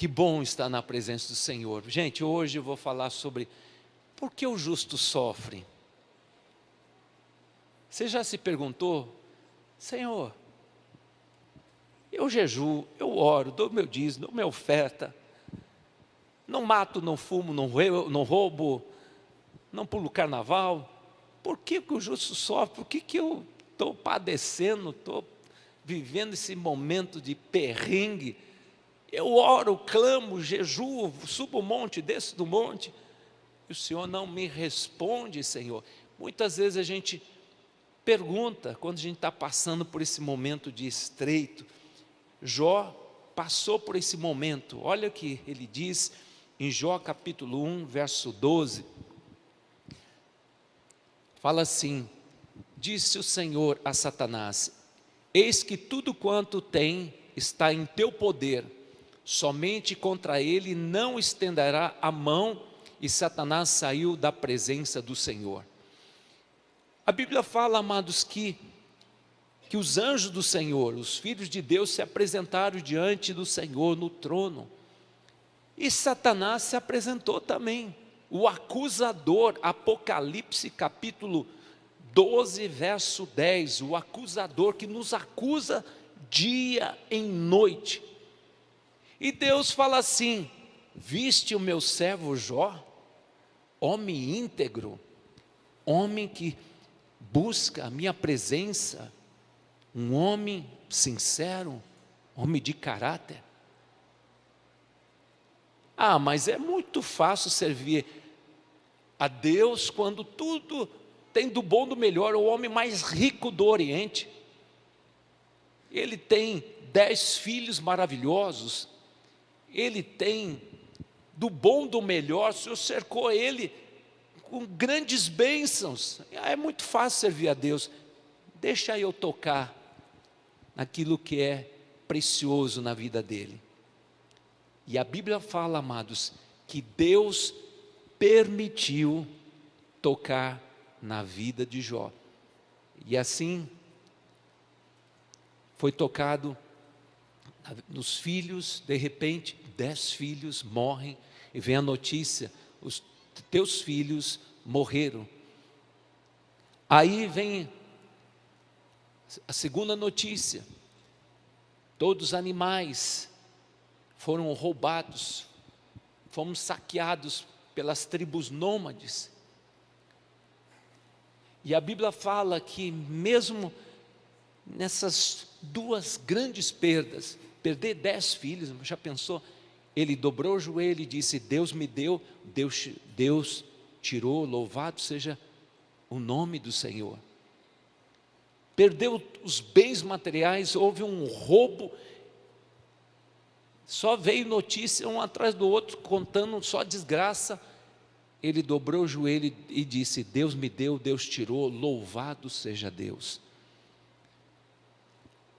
Que bom estar na presença do Senhor. Gente, hoje eu vou falar sobre por que o justo sofre. Você já se perguntou, Senhor, eu jejuo, eu oro, dou meu dízimo, dou minha oferta, não mato, não fumo, não roubo, não pulo carnaval, por que o justo sofre? Por que eu estou padecendo, estou vivendo esse momento de perrengue? Eu oro, clamo, jejuo, subo o monte, desço do monte, e o Senhor não me responde, Senhor. Muitas vezes a gente pergunta, quando a gente está passando por esse momento de estreito. Jó passou por esse momento. Olha o que ele diz em Jó capítulo 1, verso 12. Fala assim: disse o Senhor a Satanás: eis que tudo quanto tem está em teu poder, somente contra ele não estenderá a mão. E Satanás saiu da presença do Senhor. A Bíblia fala, amados, que os anjos do Senhor, os filhos de Deus, se apresentaram diante do Senhor no trono. E Satanás se apresentou também, o acusador. Apocalipse capítulo 12, verso 10, o acusador que nos acusa dia e noite. E Deus fala assim: viste o meu servo Jó, homem íntegro, homem que busca a minha presença, um homem sincero, homem de caráter. Ah, mas é muito fácil servir a Deus quando tudo tem do bom do melhor. O homem mais rico do Oriente, ele tem 10 filhos maravilhosos, ele tem do bom do melhor, o Senhor cercou ele com grandes bênçãos. É muito fácil servir a Deus. Deixa eu tocar naquilo que é precioso na vida dele. E a Bíblia fala, amados, que Deus permitiu tocar na vida de Jó. E assim foi tocado nos filhos. De repente 10 filhos morrem, e vem a notícia: os teus filhos morreram. Aí vem a segunda notícia: todos os animais foram roubados, fomos saqueados pelas tribos nômades. E a Bíblia fala que mesmo nessas duas grandes perdas, perder 10 filhos, já pensou? Ele dobrou o joelho e disse: Deus me deu, Deus tirou, louvado seja o nome do Senhor. Perdeu os bens materiais, houve um roubo, só veio notícia um atrás do outro, contando só desgraça. Ele dobrou o joelho e disse: Deus me deu, Deus tirou, louvado seja Deus.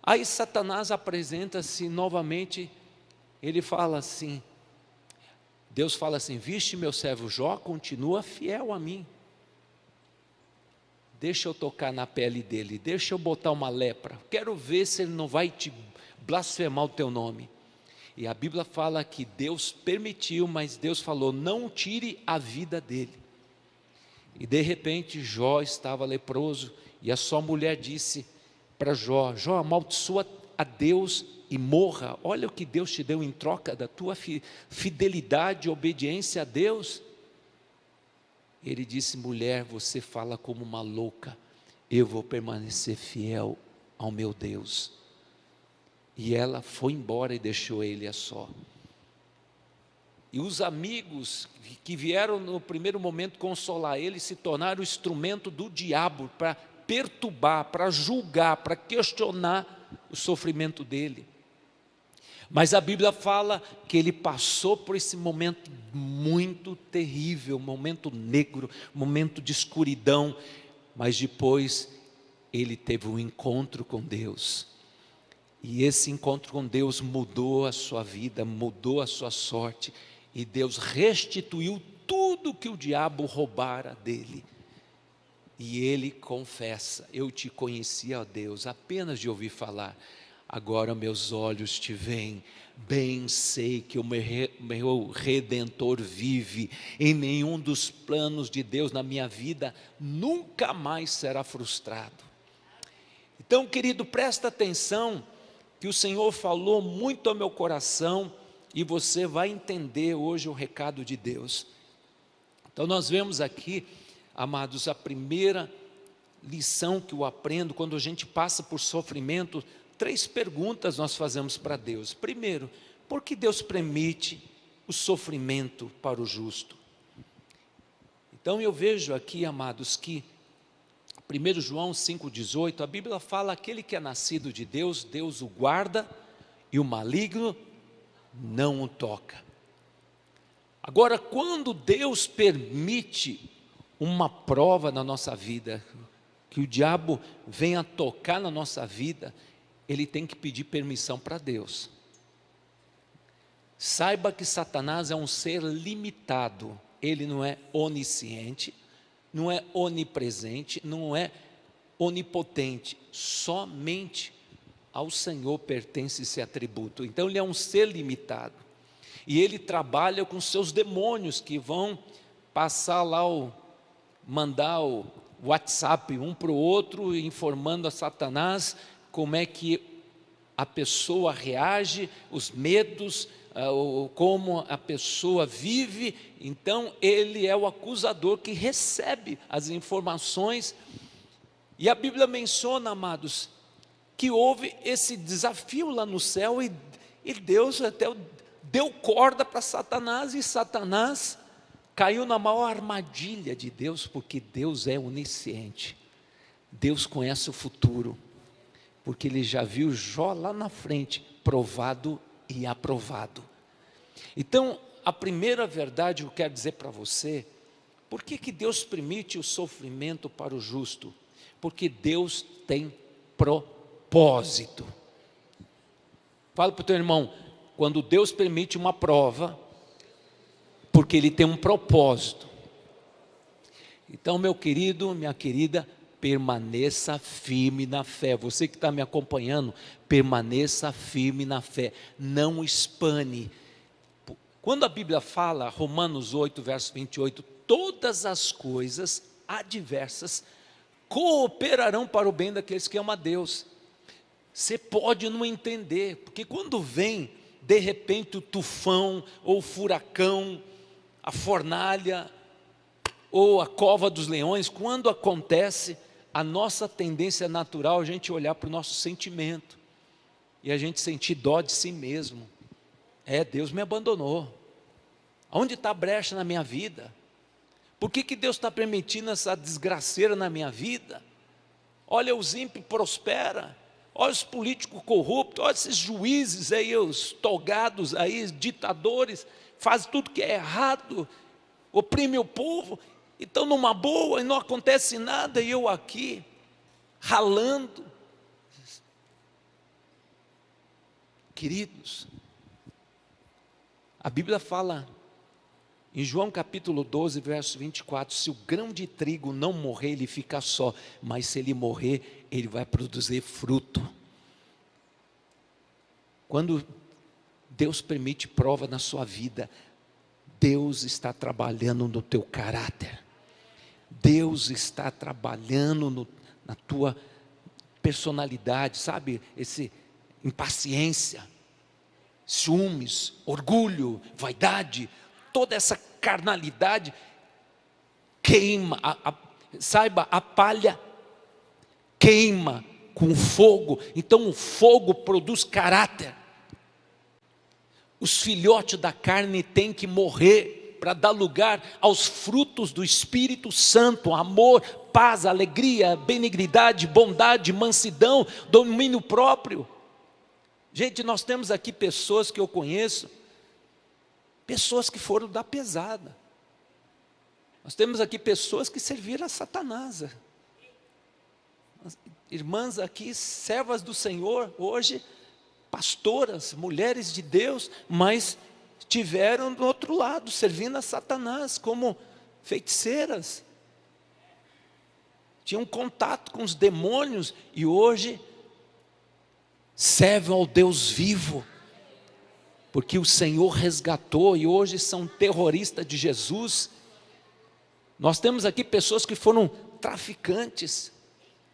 Aí Satanás apresenta-se novamente. Ele fala assim, Deus fala assim: viste meu servo Jó, continua fiel a mim. Deixa eu tocar na pele dele, deixa eu botar uma lepra, quero ver se ele não vai te blasfemar o teu nome. E a Bíblia fala que Deus permitiu, mas Deus falou: não tire a vida dele. E de repente Jó estava leproso, e a sua mulher disse para Jó: Jó, amaldiçoa a Deus e morra. Olha o que Deus te deu em troca da tua fidelidade e obediência a Deus. Ele disse: mulher, você fala como uma louca, eu vou permanecer fiel ao meu Deus. E ela foi embora e deixou ele a só. E os amigos que vieram no primeiro momento consolar ele, se tornaram o instrumento do diabo para perturbar, para julgar, para questionar o sofrimento dele. Mas a Bíblia fala que ele passou por esse momento muito terrível, momento negro, momento de escuridão, mas depois ele teve um encontro com Deus. E esse encontro com Deus mudou a sua vida, mudou a sua sorte, e Deus restituiu tudo que o diabo roubara dele. E ele confessa: eu te conhecia, ó Deus, apenas de ouvir falar. agora meus olhos te veem, bem sei que o meu Redentor vive, em nenhum dos planos de Deus na minha vida nunca mais será frustrado. Então, querido, presta atenção, que o Senhor falou muito ao meu coração, e você vai entender hoje o recado de Deus. Então nós vemos aqui, amados, a primeira lição que eu aprendo, quando a gente passa por sofrimento, 3 perguntas nós fazemos para Deus. Primeiro, por que Deus permite o sofrimento para o justo? Então eu vejo aqui, amados, que 1 João 5,18, a Bíblia fala: aquele que é nascido de Deus, Deus o guarda, e o maligno não o toca. Agora, quando Deus permite uma prova na nossa vida, que o diabo venha tocar na nossa vida, ele tem que pedir permissão para Deus. Saiba que Satanás é um ser limitado, ele não é onisciente, não é onipresente, não é onipotente, somente ao Senhor pertence esse atributo. Então ele é um ser limitado, e ele trabalha com seus demônios, que vão passar lá, mandar o WhatsApp um para o outro, informando a Satanás como é que a pessoa reage, os medos, como a pessoa vive. Então ele é o acusador que recebe as informações, e a Bíblia menciona, amados, que houve esse desafio lá no céu, e Deus até deu corda para Satanás, e Satanás caiu na maior armadilha de Deus, porque Deus é onisciente, Deus conhece o futuro, porque Ele já viu Jó lá na frente, provado e aprovado. Então, a primeira verdade que eu quero dizer para você: por que Deus permite o sofrimento para o justo? Porque Deus tem propósito. Fala para o teu irmão: quando Deus permite uma prova, porque Ele tem um propósito. Então, meu querido, minha querida, permaneça firme na fé. Você que está me acompanhando, permaneça firme na fé, não espane. Quando a Bíblia fala, Romanos 8, verso 28, todas as coisas adversas cooperarão para o bem daqueles que amam a Deus. Você pode não entender, porque quando vem de repente o tufão, ou o furacão, a fornalha, ou a cova dos leões, quando acontece, a nossa tendência natural é a gente olhar para o nosso sentimento, e a gente sentir dó de si mesmo. Deus me abandonou. Onde está a brecha na minha vida? Por que Deus está permitindo essa desgraceira na minha vida? Olha, os ímpios prosperam, olha os políticos corruptos, olha esses juízes aí, os togados aí, ditadores, fazem tudo que é errado, oprime o povo, e estão numa boa, e não acontece nada, e eu aqui, ralando. Queridos, a Bíblia fala, em João capítulo 12, verso 24, se o grão de trigo não morrer, ele fica só, mas se ele morrer, ele vai produzir fruto. Quando Deus permite prova na sua vida, Deus está trabalhando no teu caráter, Deus está trabalhando na tua personalidade, sabe, impaciência, ciúmes, orgulho, vaidade, toda essa carnalidade queima, saiba, a palha queima com fogo, então o fogo produz caráter. Os filhotes da carne têm que morrer para dar lugar aos frutos do Espírito Santo: amor, paz, alegria, benignidade, bondade, mansidão, domínio próprio. Gente, nós temos aqui pessoas que eu conheço, pessoas que foram da pesada. Nós temos aqui pessoas que serviram a Satanás. Irmãs aqui, servas do Senhor, hoje pastoras, mulheres de Deus, mas estiveram do outro lado, servindo a Satanás como feiticeiras. Tinham contato com os demônios, e hoje servem ao Deus vivo, porque o Senhor resgatou e hoje são terroristas de Jesus. Nós temos aqui pessoas que foram traficantes,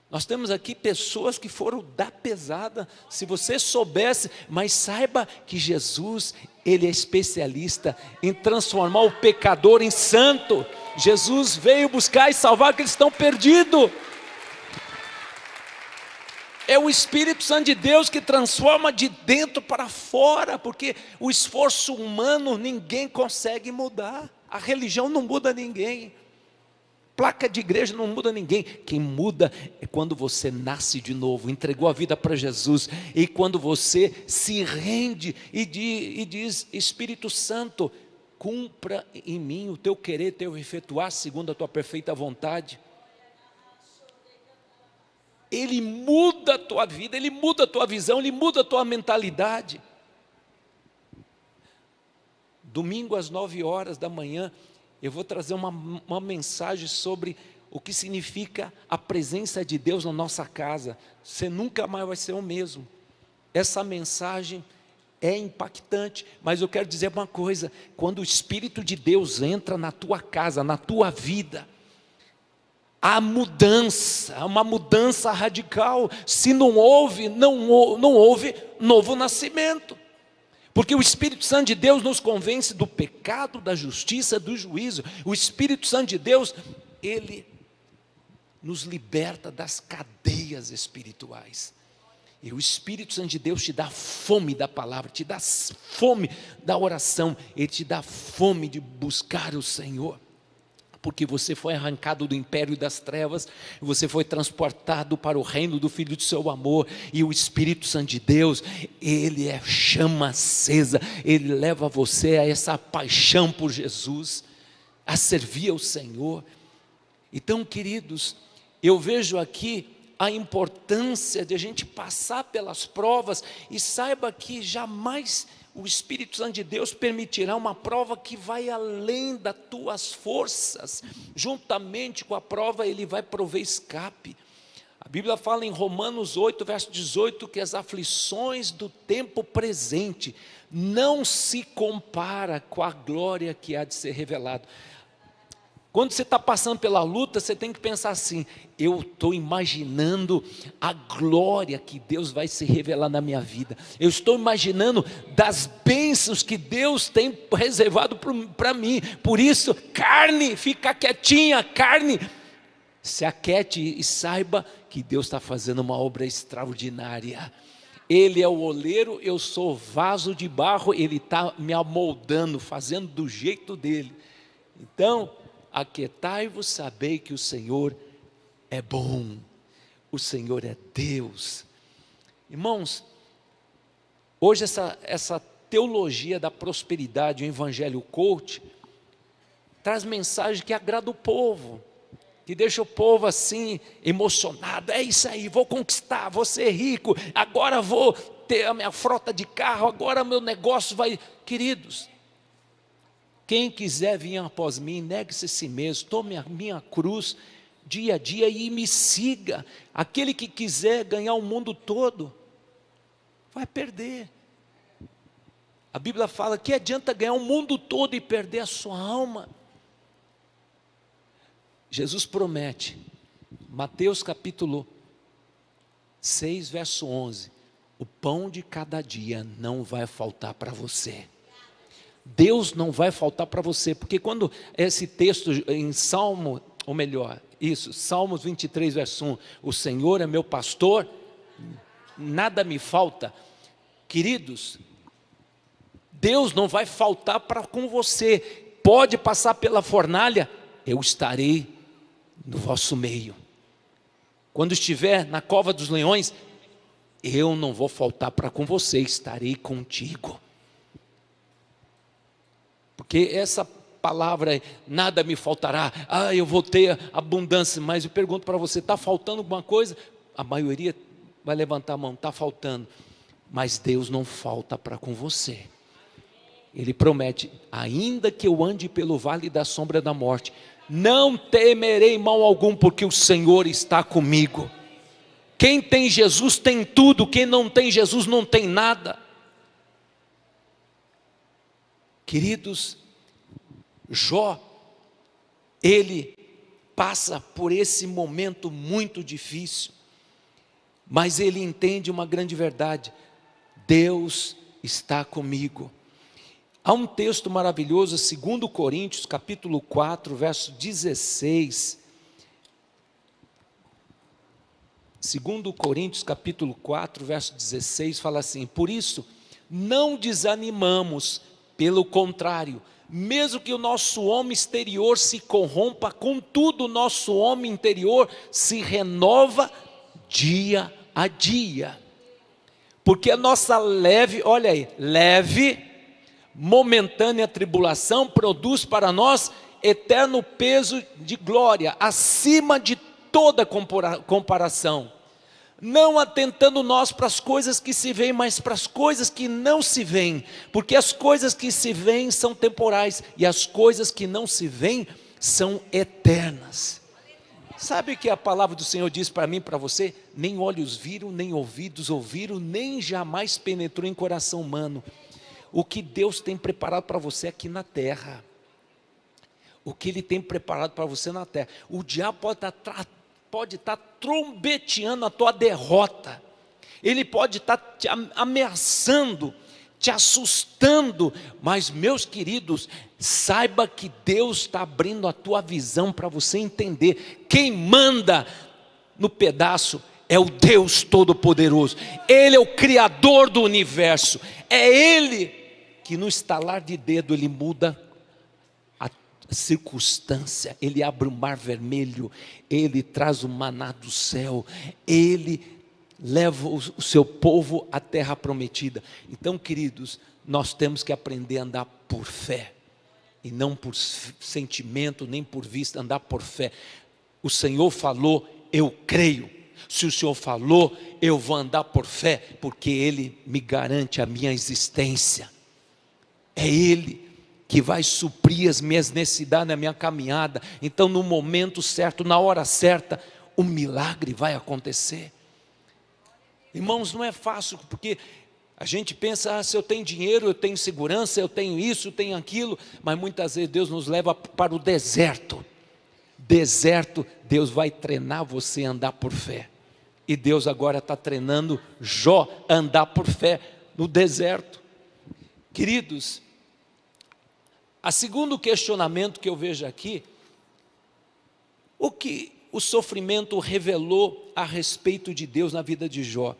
nós temos aqui pessoas que foram da pesada. Se você soubesse, mas saiba que Jesus, Ele é especialista em transformar o pecador em santo. Jesus veio buscar e salvar aqueles que estão perdidos. É o Espírito Santo de Deus que transforma de dentro para fora, porque o esforço humano ninguém consegue mudar. A religião não muda ninguém. Placa de igreja não muda ninguém. Quem muda é quando você nasce de novo, entregou a vida para Jesus, e quando você se rende e diz: Espírito Santo, cumpra em mim o teu querer, teu efetuar segundo a tua perfeita vontade. Ele muda a tua vida, Ele muda a tua visão, Ele muda a tua mentalidade. Domingo às 9 horas da manhã, eu vou trazer uma mensagem sobre o que significa a presença de Deus na nossa casa. Você nunca mais vai ser o mesmo. Essa mensagem é impactante, mas eu quero dizer uma coisa: quando o Espírito de Deus entra na tua casa, na tua vida, há mudança, uma mudança radical. Se não houve novo nascimento. Porque o Espírito Santo de Deus nos convence do pecado, da justiça, do juízo. O Espírito Santo de Deus, Ele nos liberta das cadeias espirituais. E o Espírito Santo de Deus te dá fome da palavra, te dá fome da oração, Ele te dá fome de buscar o Senhor. Porque você foi arrancado do império das trevas, você foi transportado para o reino do Filho do seu amor, e o Espírito Santo de Deus, Ele é chama acesa, Ele leva você a essa paixão por Jesus, a servir ao Senhor. Então, queridos, eu vejo aqui a importância de a gente passar pelas provas, e saiba que jamais o Espírito Santo de Deus permitirá uma prova que vai além das tuas forças. Juntamente com a prova, Ele vai prover escape. A Bíblia fala em Romanos 8, verso 18, que as aflições do tempo presente não se compara com a glória que há de ser revelado. Quando você está passando pela luta, você tem que pensar assim: eu estou imaginando a glória que Deus vai se revelar na minha vida. Eu estou imaginando das bênçãos que Deus tem reservado para mim. Por isso, carne, fica quietinha, carne, se aquiete e saiba que Deus está fazendo uma obra extraordinária. Ele é o oleiro, eu sou vaso de barro, Ele está me amoldando, fazendo do jeito dEle. Então, aquietai-vos, sabei que o Senhor é bom, o Senhor é Deus. Irmãos, hoje essa teologia da prosperidade, o evangelho coach, traz mensagem que agrada o povo, que deixa o povo assim, emocionado. É isso aí, vou conquistar, vou ser rico, agora vou ter a minha frota de carro, agora meu negócio vai... Queridos, quem quiser vir após mim, negue-se a si mesmo, tome a minha cruz dia a dia e me siga. Aquele que quiser ganhar o mundo todo, vai perder. A Bíblia fala que adianta ganhar o mundo todo e perder a sua alma. Jesus promete, Mateus capítulo 6, verso 11, o pão de cada dia não vai faltar para você. Deus não vai faltar para você, porque quando esse texto em Salmo, ou melhor, Salmos 23, verso 1, o Senhor é meu pastor, nada me falta. Queridos, Deus não vai faltar para com você. Pode passar pela fornalha, eu estarei no vosso meio. Quando estiver na cova dos leões, eu não vou faltar para com você, estarei contigo. Porque essa palavra, nada me faltará, eu vou ter abundância, mas eu pergunto para você, está faltando alguma coisa? A maioria vai levantar a mão, está faltando, mas Deus não falta para com você. Ele promete, ainda que eu ande pelo vale da sombra da morte, não temerei mal algum, porque o Senhor está comigo. Quem tem Jesus tem tudo, quem não tem Jesus não tem nada. Queridos, Jó, ele passa por esse momento muito difícil, mas ele entende uma grande verdade: Deus está comigo. Há um texto maravilhoso, 2 Coríntios, capítulo 4, verso 16. 2 Coríntios, capítulo 4, verso 16, fala assim: por isso, não desanimamos, pelo contrário, mesmo que o nosso homem exterior se corrompa, contudo o nosso homem interior se renova dia a dia. Porque a nossa leve, olha aí, leve, momentânea tribulação produz para nós eterno peso de glória, acima de toda comparação. Não atentando nós para as coisas que se veem, mas para as coisas que não se veem, porque as coisas que se veem são temporais, e as coisas que não se veem são eternas. Sabe o que a palavra do Senhor diz para mim e para você? Nem olhos viram, nem ouvidos ouviram, nem jamais penetrou em coração humano o que Deus tem preparado para você aqui na terra. O que Ele tem preparado para você na terra. O diabo pode estar trombeteando a tua derrota, ele pode estar te ameaçando, te assustando, mas meus queridos, saiba que Deus está abrindo a tua visão para você entender, quem manda no pedaço é o Deus Todo-Poderoso, Ele é o Criador do universo, é Ele que no estalar de dedo Ele muda circunstância, Ele abre o mar vermelho, Ele traz o maná do céu, Ele leva o seu povo à terra prometida. Então, queridos, nós temos que aprender a andar por fé, e não por sentimento, nem por vista, andar por fé. O Senhor falou, eu creio. Se o Senhor falou, eu vou andar por fé, porque Ele me garante a minha existência. É Ele que vai suprir as minhas necessidades na minha caminhada. Então, no momento certo, na hora certa, o milagre vai acontecer. Irmãos, não é fácil, porque a gente pensa, se eu tenho dinheiro, eu tenho segurança, eu tenho isso, eu tenho aquilo, mas muitas vezes Deus nos leva para o deserto. Deserto, Deus vai treinar você a andar por fé. E Deus agora está treinando Jó a andar por fé no deserto. Queridos, a segundo questionamento que eu vejo aqui, o que o sofrimento revelou a respeito de Deus na vida de Jó?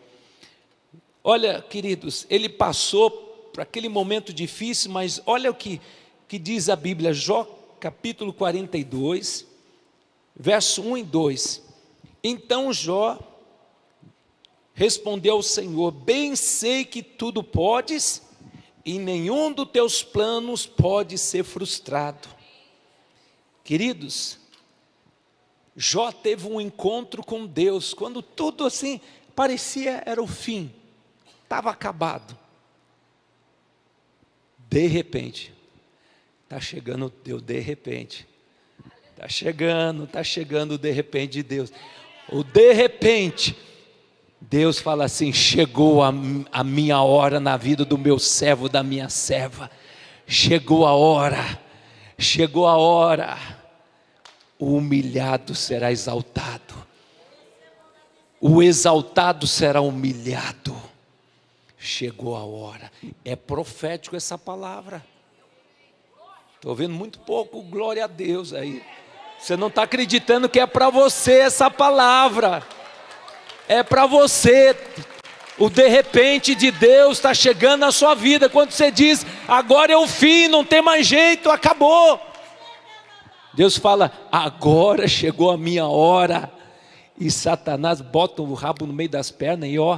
Olha, queridos, ele passou por aquele momento difícil, mas olha o que diz a Bíblia, Jó capítulo 42, verso 1 e 2. Então Jó respondeu ao Senhor, bem sei que tudo podes, e nenhum dos teus planos pode ser frustrado. Queridos, Jó teve um encontro com Deus, quando tudo assim, parecia era o fim, estava acabado. De repente, está chegando Deus, de repente, está chegando o de repente de Deus. O de repente, Deus fala assim, chegou a minha hora na vida do meu servo, da minha serva, chegou a hora, o humilhado será exaltado, o exaltado será humilhado, chegou a hora, é profético essa palavra, estou vendo muito pouco, glória a Deus aí, você não está acreditando que é para você essa palavra, é para você, o de repente de Deus está chegando na sua vida, quando você diz, agora é o fim, não tem mais jeito, acabou, Deus fala, agora chegou a minha hora, e Satanás bota o rabo no meio das pernas, e ó,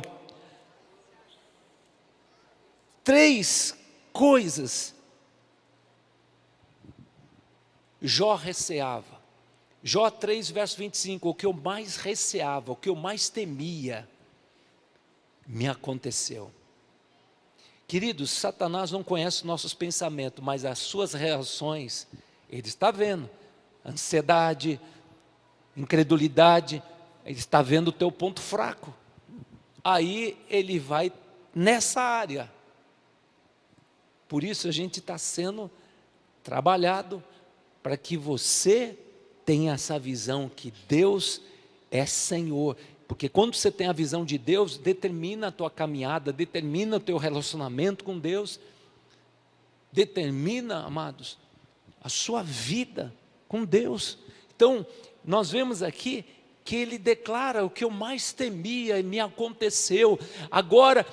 3 coisas, Jó receava, Jó 3 verso 25, o que eu mais receava, o que eu mais temia, me aconteceu. Queridos, Satanás não conhece nossos pensamentos, mas as suas reações, ele está vendo, ansiedade, incredulidade, ele está vendo o teu ponto fraco. Aí ele vai nessa área. Por isso a gente está sendo trabalhado para que você tenha essa visão que Deus é Senhor. Porque quando você tem a visão de Deus, determina a tua caminhada, determina o teu relacionamento com Deus, determina, amados, a sua vida com Deus. Então, nós vemos aqui que ele declara: o que eu mais temia me aconteceu. Agora,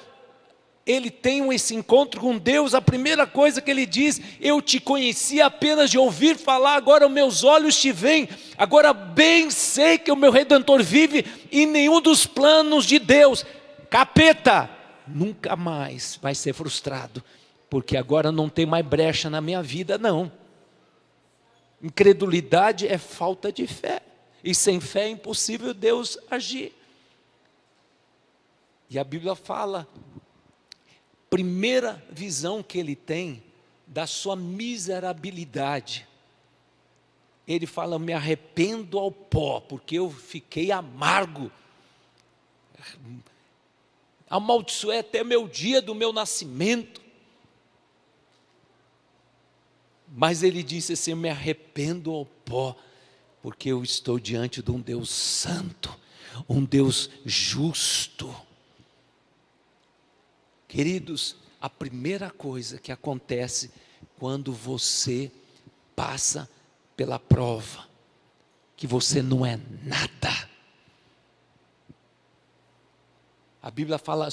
ele tem esse encontro com Deus, a primeira coisa que ele diz: eu te conhecia apenas de ouvir falar, agora os meus olhos te veem, agora bem sei que o meu Redentor vive, e nenhum dos planos de Deus, capeta, nunca mais vai ser frustrado, porque agora não tem mais brecha na minha vida, não. Incredulidade é falta de fé, e sem fé é impossível Deus agir. E a Bíblia fala, primeira visão que ele tem da sua miserabilidade, ele fala: me arrependo ao pó, porque eu fiquei amargo, amaldiçoei até meu dia do meu nascimento. Mas ele disse assim: eu me arrependo ao pó, porque eu estou diante de um Deus santo, um Deus justo. Queridos, a primeira coisa que acontece quando você passa pela prova, que você não é nada. A Bíblia fala: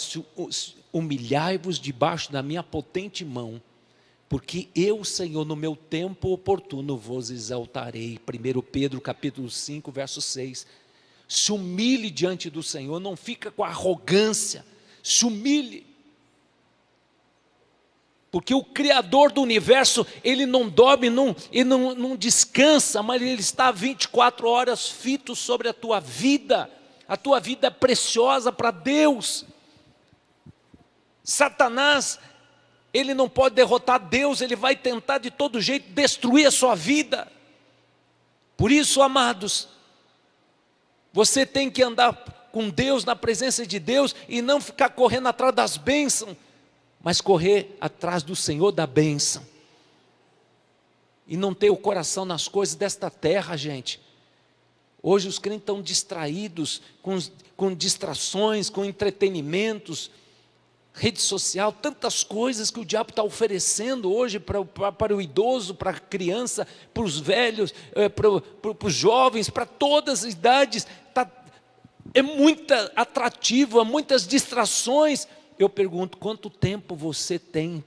humilhai-vos debaixo da minha potente mão, porque eu, Senhor, no meu tempo oportuno vos exaltarei. 1 Pedro capítulo 5, verso 6. Se humilhe diante do Senhor, não fica com arrogância, se humilhe. Porque o Criador do universo, ele não dorme, ele não descansa, mas ele está 24 horas fito sobre a tua vida é preciosa para Deus. Satanás, ele não pode derrotar Deus, ele vai tentar de todo jeito destruir a sua vida. Por isso, amados, você tem que andar com Deus, na presença de Deus, e não ficar correndo atrás das bênçãos, mas correr atrás do Senhor da bênção, e não ter o coração nas coisas desta terra, gente. Hoje os crentes estão distraídos com distrações, com entretenimentos, rede social, tantas coisas que o diabo está oferecendo hoje para o idoso, para a criança, para os velhos, para os jovens, para todas as idades. É muito atrativo, há muitas distrações. Eu pergunto: quanto tempo você tem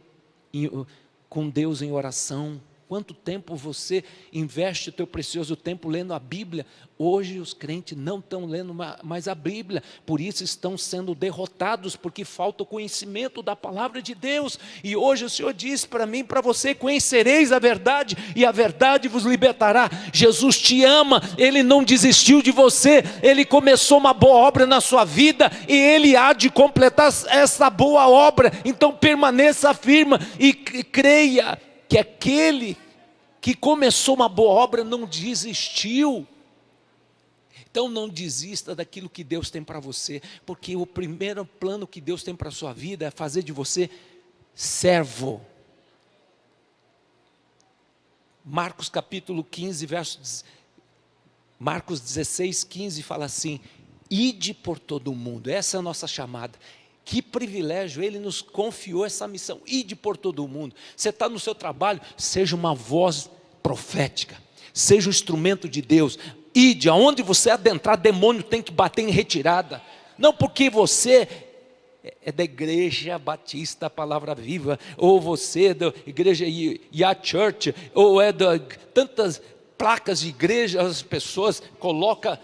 com Deus em oração? Quanto tempo você investe o teu precioso tempo lendo a Bíblia? Hoje os crentes não estão lendo mais a Bíblia, por isso estão sendo derrotados, porque falta o conhecimento da palavra de Deus. E hoje o Senhor diz para mim, para você: conhecereis a verdade, e a verdade vos libertará. Jesus te ama, Ele não desistiu de você, Ele começou uma boa obra na sua vida, e Ele há de completar essa boa obra. Então permaneça firme e creia que aquele que começou uma boa obra não desistiu. Então não desista daquilo que Deus tem para você, porque o primeiro plano que Deus tem para a sua vida é fazer de você servo. Marcos capítulo 15, Marcos 16, 15 fala assim: ide por todo o mundo. Essa é a nossa chamada. Que privilégio, Ele nos confiou essa missão: ide por todo o mundo. Você está no seu trabalho, seja uma voz profética, seja um instrumento de Deus. Ide, aonde você adentrar, demônio tem que bater em retirada. Não porque você é da igreja batista Palavra Viva, ou você é da igreja Ya Church, ou é da tantas placas de igreja. As pessoas colocam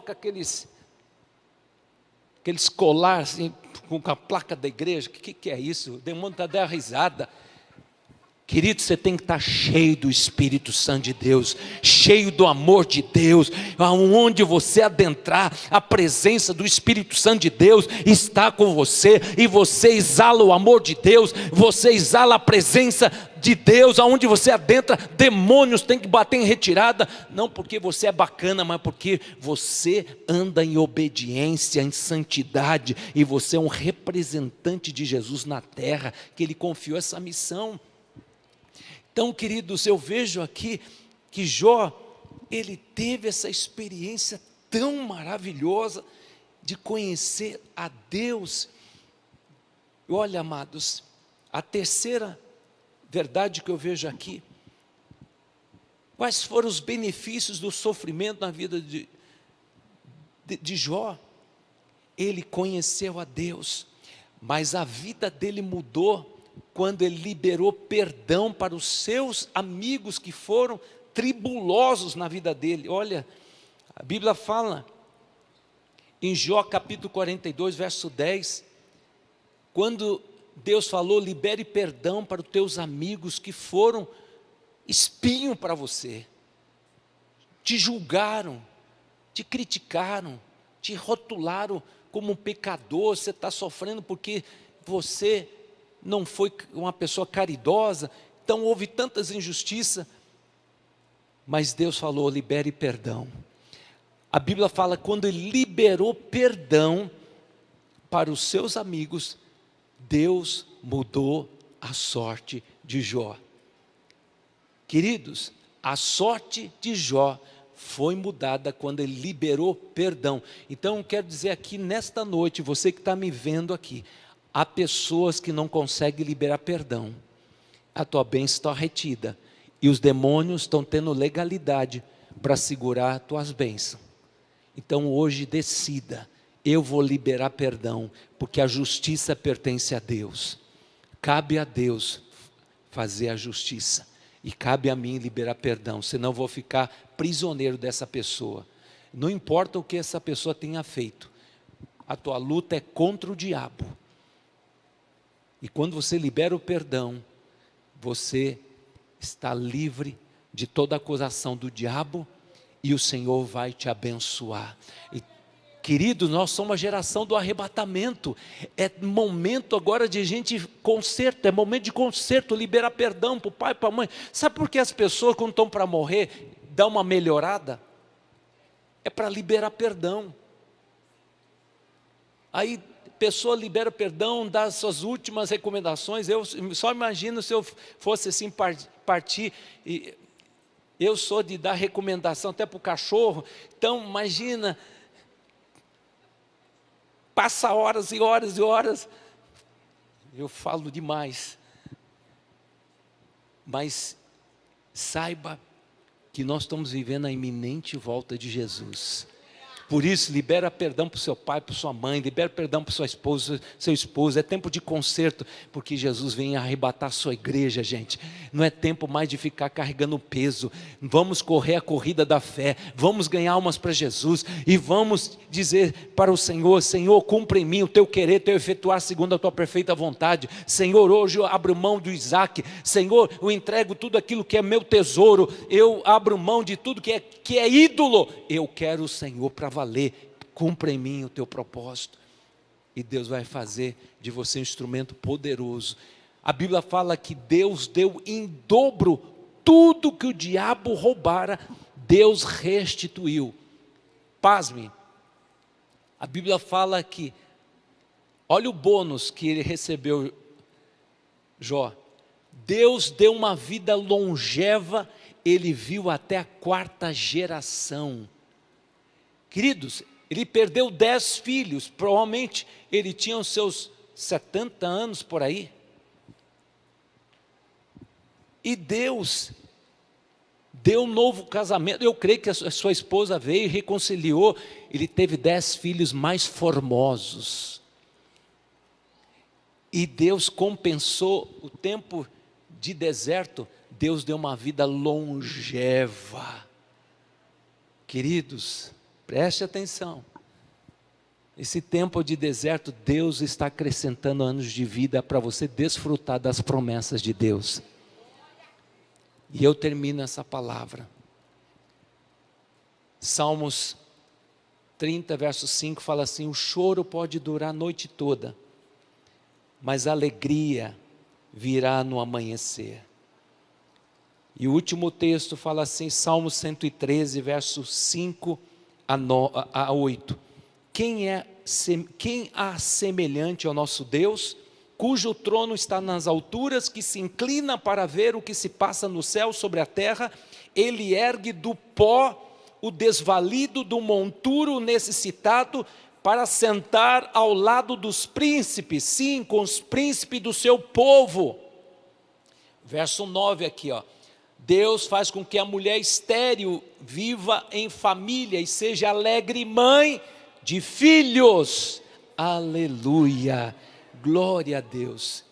aqueles colar assim, com a placa da igreja. O que é isso? O demônio está dando risada. Querido, você tem que estar cheio do Espírito Santo de Deus, cheio do amor de Deus. Aonde você adentrar, a presença do Espírito Santo de Deus está com você, e você exala o amor de Deus, você exala a presença de Deus. Aonde você adentra, demônios têm que bater em retirada, não porque você é bacana, mas porque você anda em obediência, em santidade, e você é um representante de Jesus na terra, que Ele confiou essa missão. Então, queridos, eu vejo aqui que Jó, ele teve essa experiência tão maravilhosa de conhecer a Deus. E olha, amados, a terceira verdade que eu vejo aqui, quais foram os benefícios do sofrimento na vida de Jó? Ele conheceu a Deus, mas a vida dele mudou quando ele liberou perdão para os seus amigos que foram tribulosos na vida dele. Olha, a Bíblia fala em Jó capítulo 42, verso 10, quando Deus falou: libere perdão para os teus amigos que foram espinho para você, te julgaram, te criticaram, te rotularam como um pecador. Você está sofrendo porque você não foi uma pessoa caridosa, então houve tantas injustiças, mas Deus falou: libere perdão. A Bíblia fala, quando Ele liberou perdão para os seus amigos, Deus mudou a sorte de Jó. Queridos, a sorte de Jó foi mudada quando ele liberou perdão. Então eu quero dizer aqui nesta noite, você que está me vendo aqui, há pessoas que não conseguem liberar perdão, a tua bênção está retida, e os demônios estão tendo legalidade para segurar as tuas bênçãos. Então hoje decida: eu vou liberar perdão, porque a justiça pertence a Deus. Cabe a Deus fazer a justiça, e cabe a mim liberar perdão, senão eu vou ficar prisioneiro dessa pessoa. Não importa o que essa pessoa tenha feito, a tua luta é contra o diabo. E quando você libera o perdão, você está livre de toda acusação do diabo, e o Senhor vai te abençoar. E, queridos, nós somos a geração do arrebatamento. É momento agora de gente conserto, é momento de conserto, liberar perdão para o pai, para a mãe. Sabe por que as pessoas, quando estão para morrer, dão uma melhorada? É para liberar perdão. Aí a pessoa libera perdão, dá as suas últimas recomendações. Eu só imagino se eu fosse assim partir, e eu sou de dar recomendação até para o cachorro. Então imagina, passa horas e horas e horas, eu falo demais, mas saiba que nós estamos vivendo a iminente volta de Jesus. Por isso, libera perdão para o seu pai, para sua mãe, libera perdão para sua esposa, seu esposo. É tempo de conserto, porque Jesus vem arrebatar a sua igreja, gente. Não é tempo mais de ficar carregando peso. Vamos correr a corrida da fé, vamos ganhar almas para Jesus, e vamos dizer para o Senhor: Senhor, cumpre em mim o teu querer, teu efetuar segundo a tua perfeita vontade. Senhor, hoje eu abro mão do Isaac. Senhor, eu entrego tudo aquilo que é meu tesouro. Eu abro mão de tudo que é ídolo. Eu quero o Senhor para valer. Cumpra em mim o teu propósito, e Deus vai fazer de você um instrumento poderoso. A Bíblia fala que Deus deu em dobro tudo que o diabo roubara, Deus restituiu. Pasme, a Bíblia fala que, olha o bônus que ele recebeu, Jó. Deus deu uma vida longeva, ele viu até a 4ª geração. Queridos, ele perdeu 10 filhos, provavelmente ele tinha os seus 70 anos por aí. E Deus deu um novo casamento. Eu creio que a sua esposa veio e reconciliou. Ele teve 10 filhos mais formosos. E Deus compensou o tempo de deserto. Deus deu uma vida longeva. Queridos, preste atenção. Esse tempo de deserto, Deus está acrescentando anos de vida para você desfrutar das promessas de Deus. E eu termino essa palavra. Salmos 30, verso 5 fala assim: o choro pode durar a noite toda, mas a alegria virá no amanhecer. E o último texto fala assim, Salmo 113, versos 5 a 8. Quem há semelhante ao nosso Deus, cujo trono está nas alturas, que se inclina para ver o que se passa no céu sobre a terra? Ele ergue do pó o desvalido, do monturo necessitado, para sentar ao lado dos príncipes, sim, com os príncipes do seu povo. Verso 9 aqui, ó. Deus faz com que a mulher estéril viva em família e seja alegre mãe de filhos. Aleluia, glória a Deus.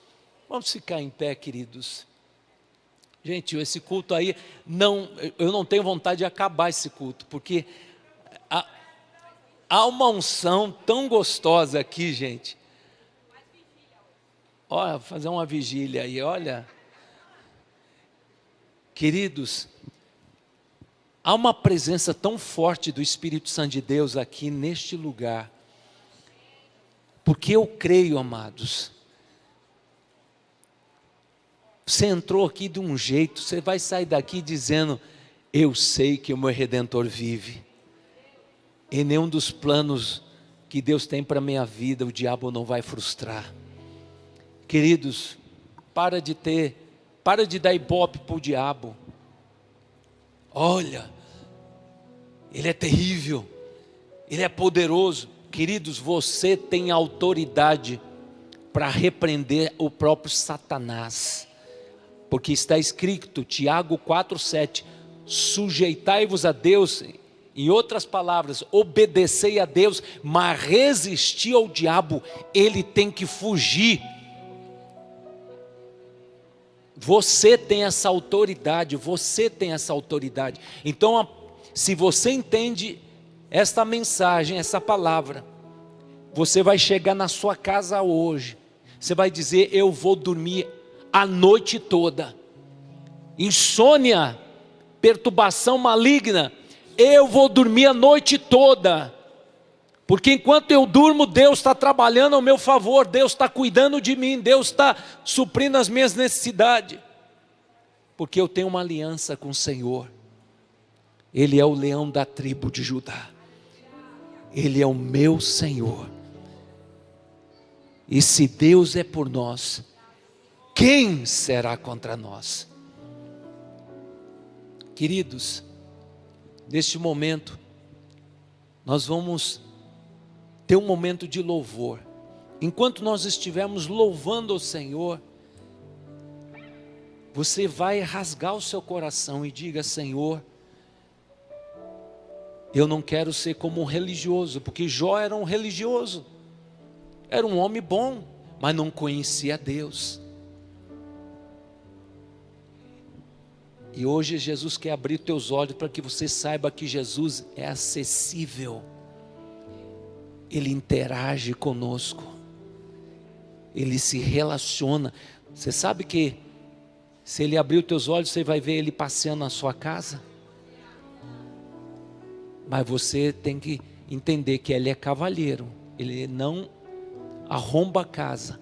Vamos ficar em pé, queridos. Gente, esse culto aí, eu não tenho vontade de acabar esse culto, porque há uma unção tão gostosa aqui, gente. Olha, fazer uma vigília aí, olha. Queridos, há uma presença tão forte do Espírito Santo de Deus aqui neste lugar, porque eu creio, amados, você entrou aqui de um jeito, você vai sair daqui dizendo, eu sei que o meu Redentor vive, e nenhum dos planos que Deus tem para a minha vida, o diabo não vai frustrar. Queridos, para de dar ibope para o diabo. Olha, ele é terrível, ele é poderoso. Queridos, você tem autoridade para repreender o próprio Satanás, porque está escrito, Tiago 4,7, sujeitai-vos a Deus, em outras palavras, obedecei a Deus, mas resistir ao diabo, ele tem que fugir. Você tem essa autoridade, você tem essa autoridade. Então, se você entende esta mensagem, essa palavra, você vai chegar na sua casa hoje, você vai dizer, eu vou dormir a noite toda. Insônia, perturbação maligna, eu vou dormir a noite toda. Porque enquanto eu durmo, Deus está trabalhando ao meu favor, Deus está cuidando de mim, Deus está suprindo as minhas necessidades. Porque eu tenho uma aliança com o Senhor. Ele é o leão da tribo de Judá. Ele é o meu Senhor. E se Deus é por nós, quem será contra nós? Queridos, neste momento, nós vamos ter um momento de louvor. Enquanto nós estivermos louvando o Senhor, você vai rasgar o seu coração e diga, Senhor, eu não quero ser como um religioso, porque Jó era um religioso, era um homem bom, mas não conhecia Deus. E hoje Jesus quer abrir teus olhos para que você saiba que Jesus é acessível. Ele interage conosco, Ele se relaciona. Você sabe que se Ele abrir os teus olhos, você vai ver Ele passeando na sua casa. Mas você tem que entender que Ele é cavalheiro, Ele não arromba a casa.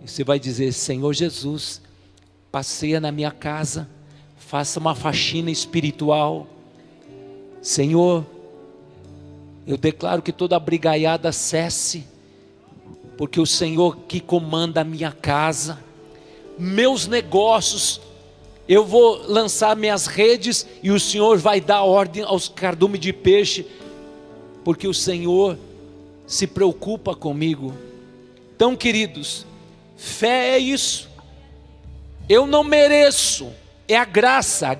E você vai dizer, Senhor Jesus, passeia na minha casa, faça uma faxina espiritual. Senhor, eu declaro que toda brigaiada cesse, porque o Senhor que comanda a minha casa, meus negócios, eu vou lançar minhas redes e o Senhor vai dar ordem aos cardumes de peixe, porque o Senhor se preocupa comigo. Então, queridos, fé é isso. Eu não mereço, é a graça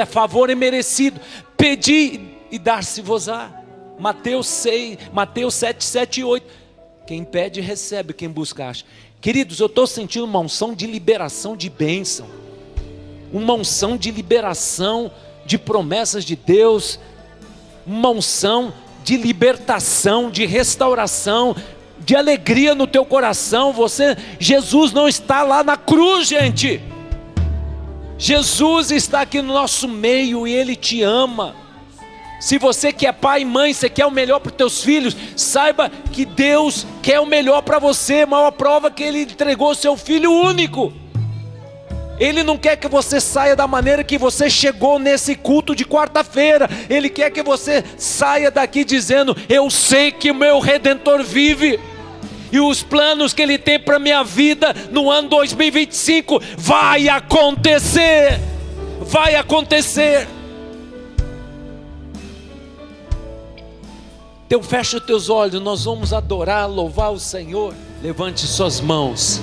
é favor imerecido. Pedi e dar-se-vos-á. Mateus 7, 7 e 8. Quem pede recebe, quem busca acha. Queridos, eu estou sentindo uma unção de liberação de bênção, uma unção de liberação de promessas de Deus, uma unção de libertação, de restauração, de alegria no teu coração. Jesus não está lá na cruz, gente. Jesus está aqui no nosso meio e Ele te ama. Se você que é pai e mãe, você quer o melhor para os teus filhos, saiba que Deus quer o melhor para você. A maior prova que Ele entregou seu Filho único. Ele não quer que você saia da maneira que você chegou nesse culto de quarta-feira. Ele quer que você saia daqui dizendo: eu sei que o meu Redentor vive, e os planos que Ele tem para a minha vida no ano 2025 vai acontecer. Vai acontecer. Então fecha os teus olhos, nós vamos adorar, louvar o Senhor. Levante suas mãos.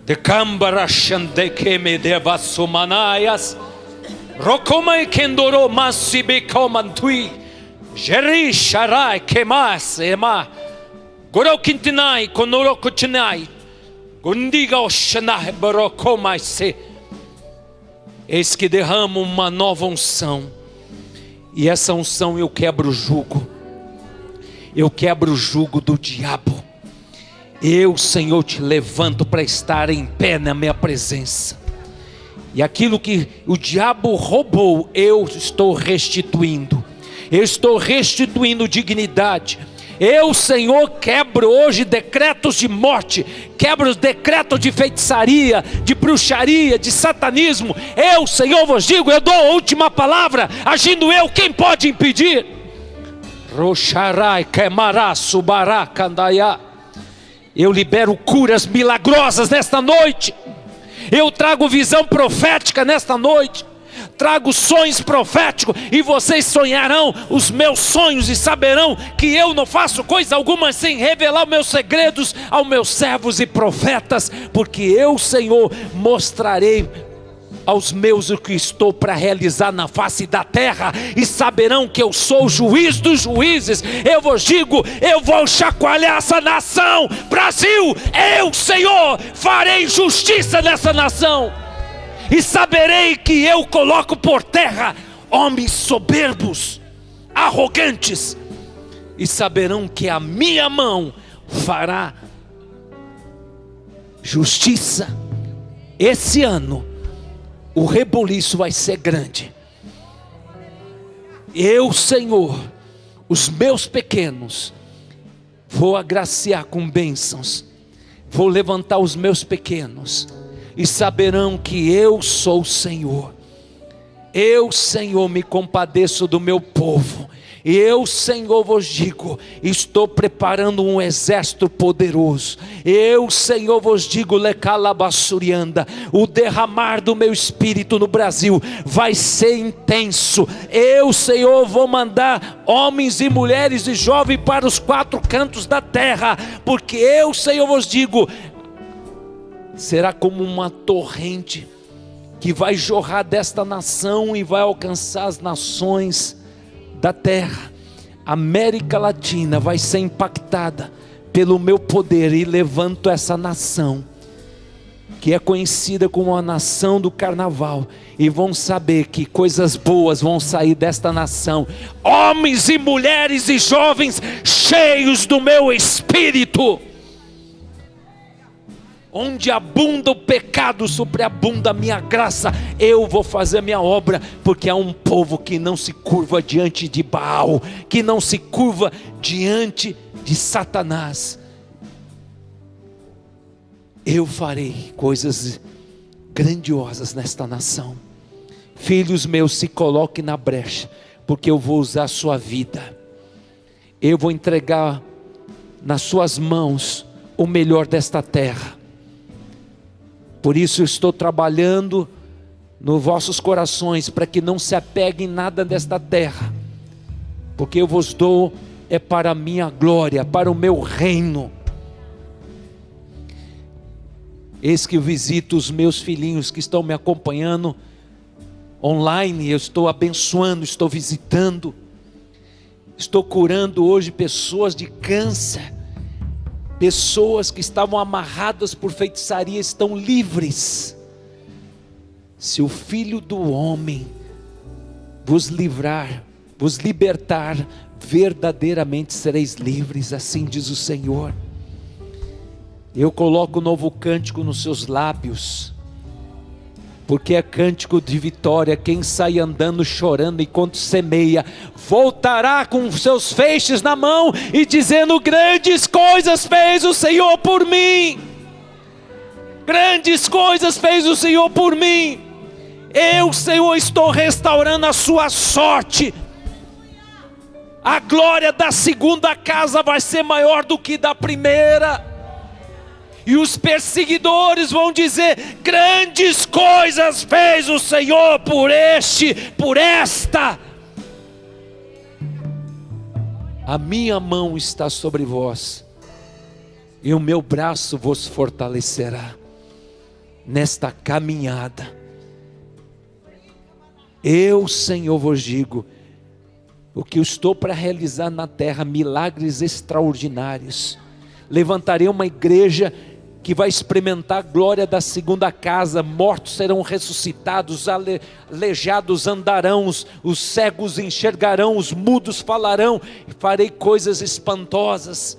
De cambara shande que me deva sumanaias, rokomai kendoro masibe komantui, jeri sharai kemas ema, gorokintinai konorokutinai, gundiga oshanai barokomai se. Eis que derramo uma nova unção, e essa unção eu quebro o jugo. Eu quebro o jugo do diabo. Eu, Senhor, te levanto para estar em pé na minha presença. E aquilo que o diabo roubou, eu estou restituindo. Eu estou restituindo dignidade. Eu, Senhor, quebro hoje decretos de morte, quebro os decretos de feitiçaria, de bruxaria, de satanismo. Eu, Senhor, vos digo, eu dou a última palavra. Agindo eu, quem pode impedir? Roxarai kemará subará candaiá. Eu libero curas milagrosas nesta noite. Eu trago visão profética nesta noite. Trago sonhos proféticos, e vocês sonharão os meus sonhos e saberão que eu não faço coisa alguma sem revelar os meus segredos aos meus servos e profetas, porque eu, Senhor, mostrarei aos meus o que estou para realizar na face da terra, e saberão que eu sou o juiz dos juízes. Eu vos digo, eu vou chacoalhar essa nação, Brasil. Eu, Senhor, farei justiça nessa nação. E saberei que eu coloco por terra homens soberbos, arrogantes, e saberão que a minha mão fará justiça. Esse ano o reboliço vai ser grande. Eu, Senhor, os meus pequenos vou agraciar com bênçãos. Vou levantar os meus pequenos, e saberão que eu sou o Senhor. Eu, Senhor, me compadeço do meu povo. Eu, Senhor, vos digo, estou preparando um exército poderoso. Eu, Senhor, vos digo, lecalabassurianda, o derramar do meu espírito no Brasil vai ser intenso. Eu, Senhor, vou mandar homens e mulheres e jovens para os quatro cantos da terra, porque eu, Senhor, vos digo, será como uma torrente que vai jorrar desta nação e vai alcançar as nações da terra. América Latina vai ser impactada pelo meu poder, e levanto essa nação que é conhecida como a nação do carnaval, e vão saber que coisas boas vão sair desta nação. Homens e mulheres e jovens cheios do meu espírito. Onde abunda o pecado, sobreabunda a minha graça. Eu vou fazer a minha obra, porque há um povo que não se curva diante de Baal, que não se curva diante de Satanás. Eu farei coisas grandiosas nesta nação. Filhos meus, se coloquem na brecha, porque eu vou usar a sua vida. Eu vou entregar nas suas mãos o melhor desta terra. Por isso eu estou trabalhando nos vossos corações, para que não se apeguem nada desta terra, porque eu vos dou é para a minha glória, para o meu reino. Eis que eu visito os meus filhinhos que estão me acompanhando online. Eu estou abençoando, estou visitando, estou curando hoje pessoas de câncer. Pessoas que estavam amarradas por feitiçaria estão livres. Se o Filho do Homem vos livrar, vos libertar, verdadeiramente sereis livres, assim diz o Senhor. Eu coloco um novo cântico nos seus lábios, porque é cântico de vitória. Quem sai andando chorando enquanto semeia, voltará com seus feixes na mão e dizendo: grandes coisas fez o Senhor por mim. Grandes coisas fez o Senhor por mim. Eu, Senhor, estou restaurando a sua sorte. A glória da segunda casa vai ser maior do que da primeira. E os perseguidores vão dizer: grandes coisas fez o Senhor por esta. A minha mão está sobre vós, e o meu braço vos fortalecerá nesta caminhada. Eu, Senhor, vos digo, o que eu estou para realizar na terra, milagres extraordinários. Levantarei uma igreja que vai experimentar a glória da segunda casa. Mortos serão ressuscitados, aleijados andarão, os cegos enxergarão, os mudos falarão, e farei coisas espantosas.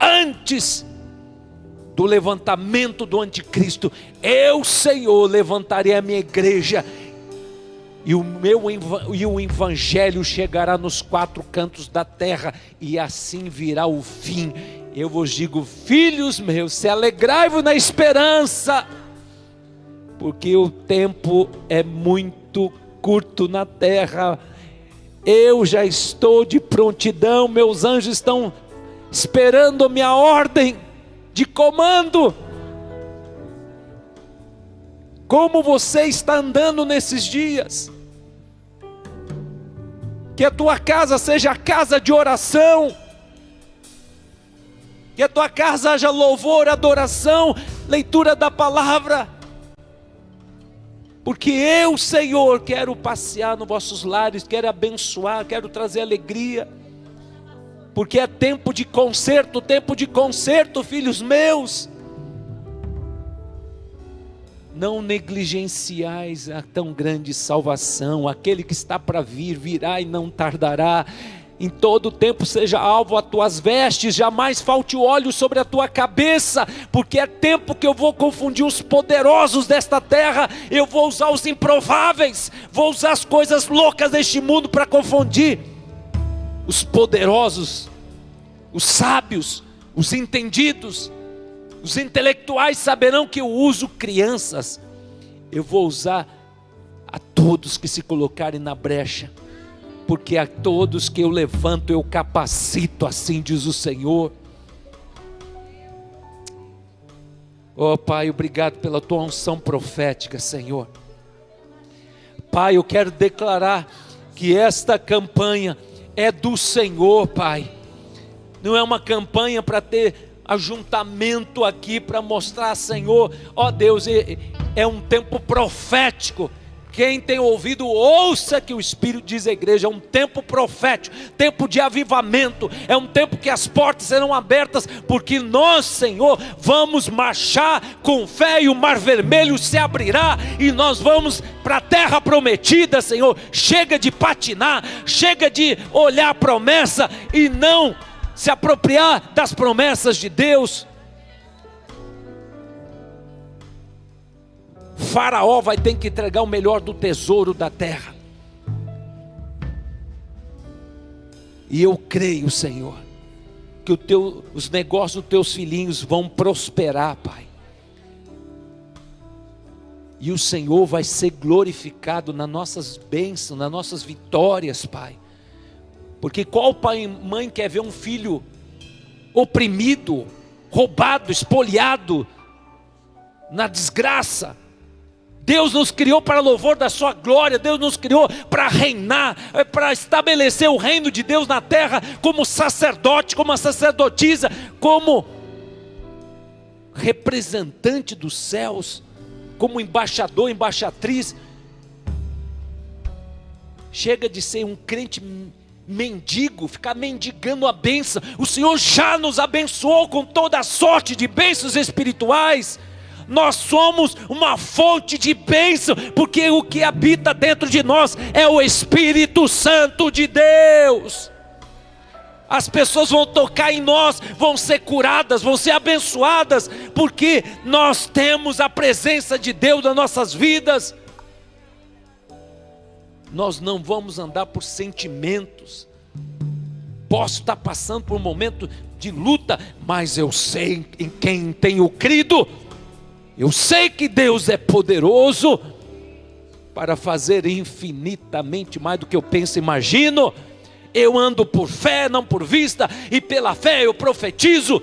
Antes do levantamento do anticristo, eu, Senhor, levantarei a minha igreja, e o evangelho chegará nos quatro cantos da terra, e assim virá o fim. Eu vos digo: filhos meus, se alegrai-vos na esperança, porque o tempo é muito curto na terra. Eu já estou de prontidão, meus anjos estão esperando a minha ordem de comando. Como você está andando nesses dias? Que a tua casa seja a casa de oração, que a tua casa haja louvor, adoração, leitura da palavra, porque eu, Senhor, quero passear nos vossos lares, quero abençoar, quero trazer alegria, porque é tempo de conserto, filhos meus. Não negligenciais a tão grande salvação. Aquele que está para vir, virá e não tardará. Em todo tempo seja alvo as tuas vestes, jamais falte o óleo sobre a tua cabeça, porque é tempo que eu vou confundir os poderosos desta terra. Eu vou usar os improváveis, vou usar as coisas loucas deste mundo para confundir os poderosos, os sábios, os entendidos. Os intelectuais saberão que eu uso crianças. Eu vou usar a todos que se colocarem na brecha, porque a todos que eu levanto eu capacito, assim diz o Senhor. Oh Pai, obrigado pela tua unção profética, Senhor. Pai, eu quero declarar que esta campanha é do Senhor, Pai. Não é uma campanha para ter ajuntamento aqui para mostrar, Senhor, ó Deus, é um tempo profético. Quem tem ouvido, ouça que o Espírito diz à igreja. É um tempo profético, tempo de avivamento, é um tempo que as portas serão abertas, porque nós, Senhor, vamos marchar com fé, e o mar vermelho se abrirá, e nós vamos para a terra prometida, Senhor. Chega de patinar, chega de olhar a promessa e não se apropriar das promessas de Deus. Faraó vai ter que entregar o melhor do tesouro da terra. E eu creio, Senhor, que os negócios dos teus filhinhos vão prosperar, Pai. E o Senhor vai ser glorificado nas nossas bênçãos, nas nossas vitórias, Pai. Porque qual pai e mãe quer ver um filho oprimido, roubado, espoliado, na desgraça? Deus nos criou para louvor da sua glória. Deus nos criou para reinar, para estabelecer o reino de Deus na terra, como sacerdote, como a sacerdotisa, como representante dos céus, como embaixador, embaixatriz. Chega de ser um crente mendigo, ficar mendigando a bênção. O Senhor já nos abençoou com toda a sorte de bênçãos espirituais. Nós somos uma fonte de bênção, porque o que habita dentro de nós é o Espírito Santo de Deus. As pessoas vão tocar em nós, vão ser curadas, vão ser abençoadas, porque nós temos a presença de Deus nas nossas vidas. Nós não vamos andar por sentimentos. Posso estar passando por um momento de luta, mas eu sei em quem tenho crido. Eu sei que Deus é poderoso para fazer infinitamente mais do que eu penso e imagino. Eu ando por fé, não por vista, e pela fé eu profetizo,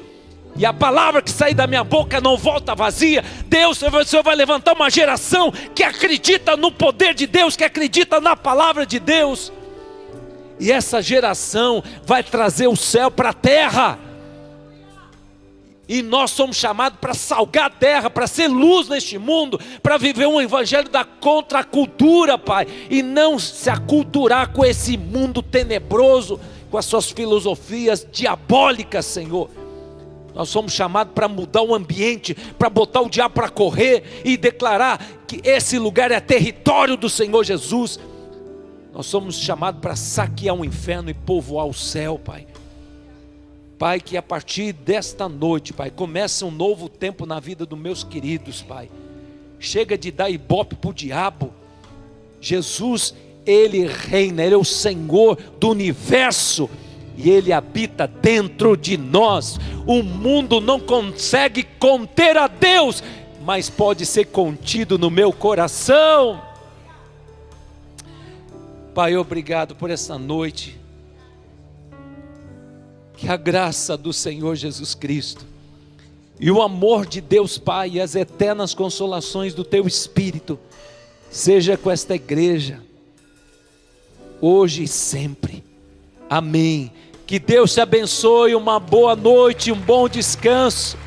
e a palavra que sair da minha boca não volta vazia. Deus, o Senhor vai levantar uma geração que acredita no poder de Deus, que acredita na palavra de Deus, e essa geração vai trazer o céu para a terra. E nós somos chamados para salgar a terra, para ser luz neste mundo, para viver um evangelho da contracultura, Pai, e não se aculturar com esse mundo tenebroso, com as suas filosofias diabólicas, Senhor. Nós somos chamados para mudar o ambiente, para botar o diabo para correr e declarar que esse lugar é território do Senhor Jesus. Nós somos chamados para saquear o inferno e povoar o céu, Pai. Pai, que a partir desta noite, Pai, comece um novo tempo na vida dos meus queridos, Pai. Chega de dar ibope para o diabo. Jesus, Ele reina, Ele é o Senhor do universo, e Ele habita dentro de nós. O mundo não consegue conter a Deus, mas pode ser contido no meu coração. Pai, obrigado por essa noite. Que a graça do Senhor Jesus Cristo e o amor de Deus Pai e as eternas consolações do Teu Espírito seja com esta igreja, hoje e sempre. Amém. Que Deus te abençoe, uma boa noite, um bom descanso.